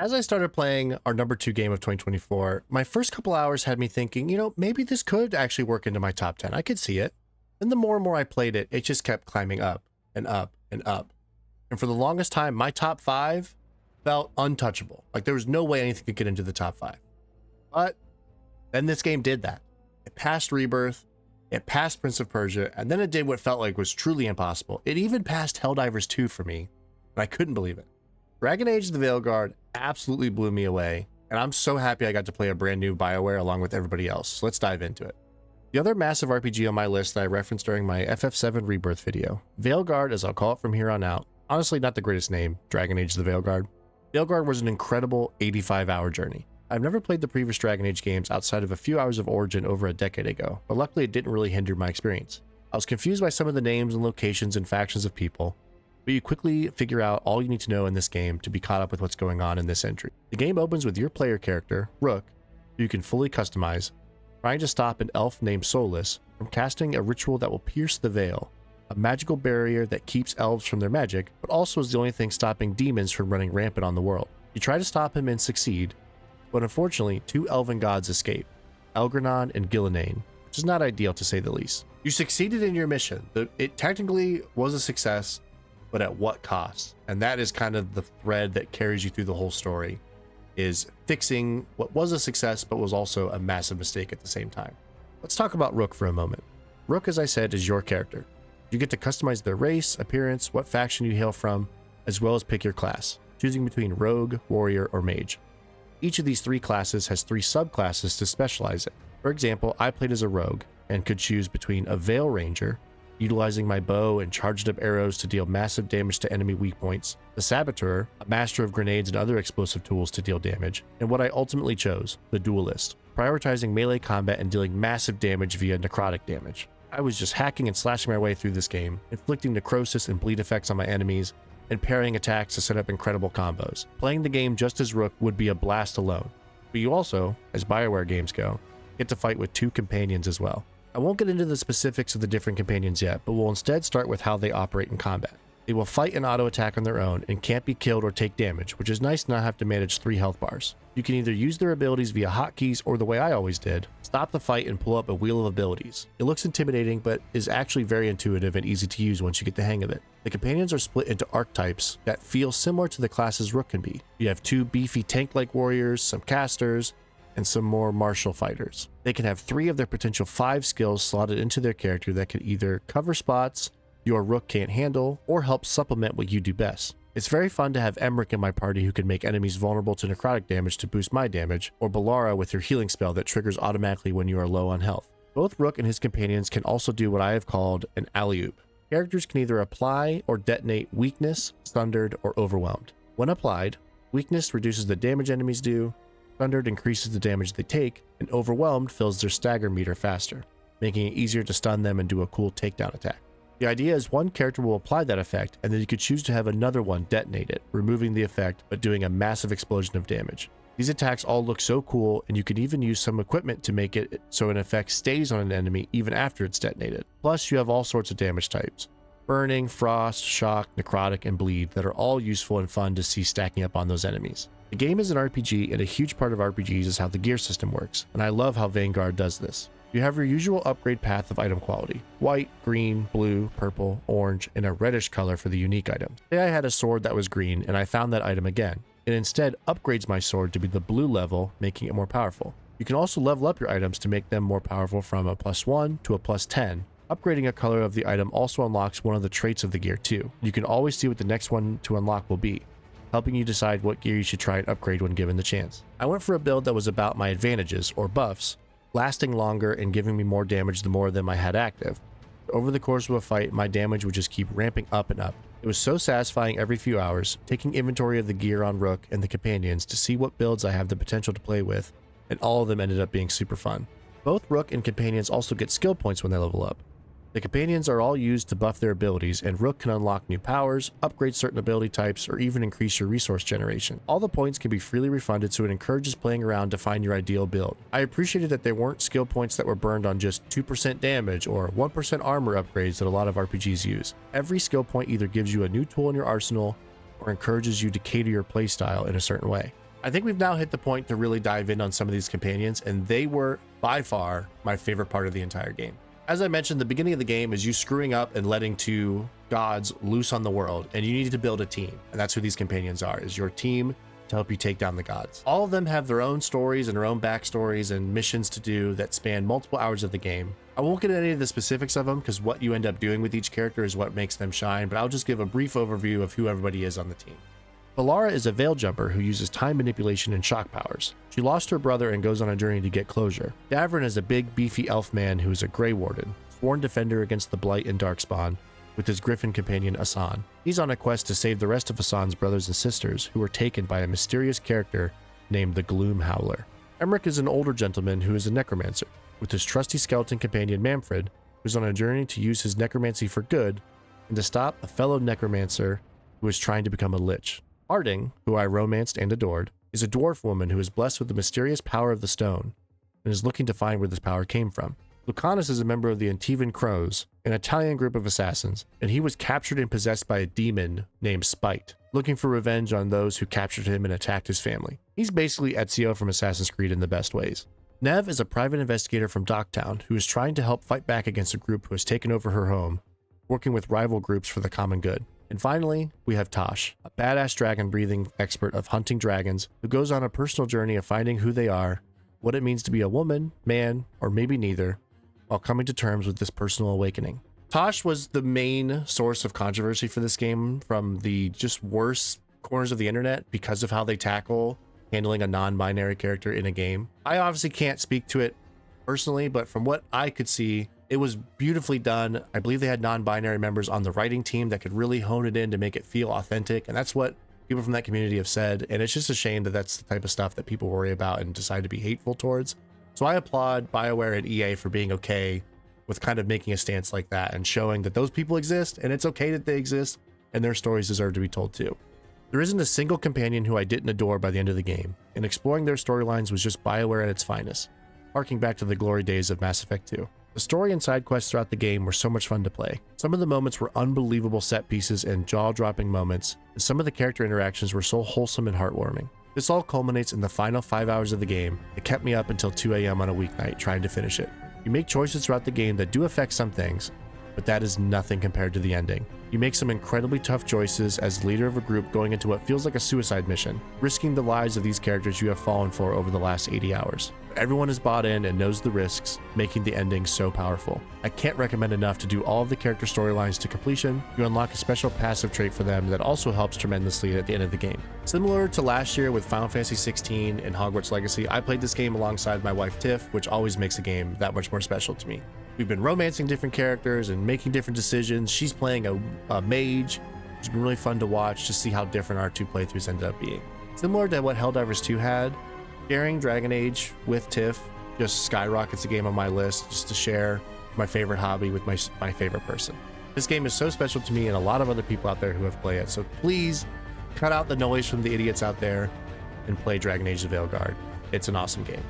As I started playing our number 2 game of 2024, my first couple hours had me thinking, maybe this could actually work into my top 10. I could see it. And the more and more I played it, it just kept climbing up and up and up. And for the longest time, my top 5 felt untouchable. Like there was no way anything could get into the top 5. But then this game did that. It passed Rebirth, it passed Prince of Persia, and then it did what felt like was truly impossible. It even passed Helldivers 2 for me, and I couldn't believe it. Dragon Age of the Veilguard absolutely blew me away, and I'm so happy I got to play a brand new BioWare along with everybody else. So let's dive into it. The other massive RPG on my list that I referenced during my FF7 Rebirth video, Veilguard as I'll call it from here on out, honestly not the greatest name, Dragon Age of the Veilguard. Veilguard was an incredible 85-hour journey. I've never played the previous Dragon Age games outside of a few hours of Origin over a decade ago, but luckily it didn't really hinder my experience. I was confused by some of the names and locations and factions of people, but you quickly figure out all you need to know in this game to be caught up with what's going on in this entry. The game opens with your player character, Rook, who you can fully customize, trying to stop an elf named Solus from casting a ritual that will pierce the veil, a magical barrier that keeps elves from their magic, but also is the only thing stopping demons from running rampant on the world. You try to stop him and succeed, but unfortunately 2 elven gods escape, Elgranon and Gillenane, which is not ideal to say the least. You succeeded in your mission. It technically was a success, but at what cost? And that is kind of the thread that carries you through the whole story, is fixing what was a success but was also a massive mistake at the same time. Let's talk about Rook for a moment. Rook, as I said, is your character. You get to customize their race, appearance, what faction you hail from, as well as pick your class, choosing between rogue, warrior, or mage. Each of these 3 classes has 3 subclasses to specialize in. For example, I played as a rogue and could choose between a Veil Ranger, utilizing my bow and charged up arrows to deal massive damage to enemy weak points, the Saboteur, a master of grenades and other explosive tools to deal damage, and what I ultimately chose, the Duelist, prioritizing melee combat and dealing massive damage via necrotic damage. I was just hacking and slashing my way through this game, inflicting necrosis and bleed effects on my enemies, and parrying attacks to set up incredible combos. Playing the game just as Rook would be a blast alone, but you also, as BioWare games go, get to fight with 2 companions as well. I won't get into the specifics of the different companions yet, but will instead start with how they operate in combat. They will fight and auto-attack on their own and can't be killed or take damage, which is nice to not have to manage 3 health bars. You can either use their abilities via hotkeys or the way I always did, stop the fight and pull up a wheel of abilities. It looks intimidating, but is actually very intuitive and easy to use once you get the hang of it. The companions are split into archetypes that feel similar to the classes Rook can be. You have 2 beefy tank-like warriors, some casters, and some more martial fighters. They can have 3 of their potential 5 skills slotted into their character that could either cover spots your Rook can't handle or help supplement what you do best. It's very fun to have Emmerich in my party who can make enemies vulnerable to necrotic damage to boost my damage, or Balara with your healing spell that triggers automatically when you are low on health. Both Rook and his companions can also do what I have called an alley-oop. Characters can either apply or detonate Weakness, Sundered, or Overwhelmed. When applied, Weakness reduces the damage enemies do, Sundered increases the damage they take, and Overwhelmed fills their stagger meter faster, making it easier to stun them and do a cool takedown attack. The idea is one character will apply that effect, and then you could choose to have another one detonate it, removing the effect but doing a massive explosion of damage. These attacks all look so cool, and you can even use some equipment to make it so an effect stays on an enemy even after it's detonated. Plus, you have all sorts of damage types: burning, frost, shock, necrotic, and bleed that are all useful and fun to see stacking up on those enemies. The game is an RPG, and a huge part of RPGs is how the gear system works, and I love how Vanguard does this. You have your usual upgrade path of item quality: white, green, blue, purple, orange, and a reddish color for the unique item. Say I had a sword that was green and I found that item again. It instead upgrades my sword to be the blue level, making it more powerful. You can also level up your items to make them more powerful from a +1 to a +10. Upgrading a color of the item also unlocks one of the traits of the gear too. You can always see what the next one to unlock will be, helping you decide what gear you should try and upgrade when given the chance. I went for a build that was about my advantages, or buffs, lasting longer and giving me more damage the more of them I had active. Over the course of a fight, my damage would just keep ramping up and up. It was so satisfying every few hours, taking inventory of the gear on Rook and the companions to see what builds I have the potential to play with, and all of them ended up being super fun. Both Rook and companions also get skill points when they level up. The companions are all used to buff their abilities, and Rook can unlock new powers, upgrade certain ability types, or even increase your resource generation. All the points can be freely refunded, so it encourages playing around to find your ideal build. I appreciated that there weren't skill points that were burned on just 2% damage or 1% armor upgrades that a lot of RPGs use. Every skill point either gives you a new tool in your arsenal or encourages you to cater your playstyle in a certain way. I think we've now hit the point to really dive in on some of these companions, and they were by far my favorite part of the entire game. As I mentioned, the beginning of the game is you screwing up and letting two gods loose on the world, and you need to build a team. And that's who these companions are, is your team to help you take down the gods. All of them have their own stories and their own backstories and missions to do that span multiple hours of the game. I won't get into any of the specifics of them because what you end up doing with each character is what makes them shine, but I'll just give a brief overview of who everybody is on the team. Filmora is a veil jumper who uses time manipulation and shock powers. She lost her brother and goes on a journey to get closure. Davrin is a big, beefy elf man who is a Grey Warden, sworn defender against the Blight and Darkspawn, with his griffin companion Asan. He's on a quest to save the rest of Asan's brothers and sisters, who were taken by a mysterious character named the Gloom Howler. Emmerich is an older gentleman who is a necromancer, with his trusty skeleton companion Manfred, who's on a journey to use his necromancy for good and to stop a fellow necromancer who is trying to become a lich. Harding, who I romanced and adored, is a dwarf woman who is blessed with the mysterious power of the stone and is looking to find where this power came from. Lucanus is a member of the Antivan Crows, an Italian group of assassins, and he was captured and possessed by a demon named Spite, looking for revenge on those who captured him and attacked his family. He's basically Ezio from Assassin's Creed in the best ways. Nev is a private investigator from Docktown who is trying to help fight back against a group who has taken over her home, working with rival groups for the common good. And finally, we have Tosh, a badass dragon-breathing expert of hunting dragons who goes on a personal journey of finding who they are, what it means to be a woman, man, or maybe neither, while coming to terms with this personal awakening. Tosh was the main source of controversy for this game from the just worst corners of the internet because of how they tackle handling a non-binary character in a game. I obviously can't speak to it personally, but from what I could see, it was beautifully done. I believe they had non-binary members on the writing team that could really hone it in to make it feel authentic, and that's what people from that community have said, and it's just a shame that that's the type of stuff that people worry about and decide to be hateful towards. So I applaud BioWare and EA for being okay with kind of making a stance like that and showing that those people exist, and it's okay that they exist, and their stories deserve to be told too. There isn't a single companion who I didn't adore by the end of the game, and exploring their storylines was just BioWare at its finest, harking back to the glory days of Mass Effect 2. The story and side quests throughout the game were so much fun to play. Some of the moments were unbelievable set pieces and jaw-dropping moments, and some of the character interactions were so wholesome and heartwarming. This all culminates in the final 5 hours of the game that kept me up until 2 AM on a weeknight trying to finish it. You make choices throughout the game that do affect some things, but that is nothing compared to the ending. You make some incredibly tough choices as leader of a group going into what feels like a suicide mission, risking the lives of these characters you have fallen for over the last 80 hours. Everyone is bought in and knows the risks, making the ending so powerful. I can't recommend enough to do all of the character storylines to completion. You unlock a special passive trait for them that also helps tremendously at the end of the game. Similar to last year with Final Fantasy 16 and Hogwarts Legacy, I played this game alongside my wife Tiff, which always makes a game that much more special to me. We've been romancing different characters and making different decisions. She's playing a mage. It's been really fun to watch to see how different our two playthroughs ended up being. Similar to what Helldivers 2 had, sharing Dragon Age with Tiff just skyrockets the game on my list just to share my favorite hobby with my favorite person. This game is so special to me and a lot of other people out there who have played it, so please cut out the noise from the idiots out there and play Dragon Age the Veilguard. It's an awesome game.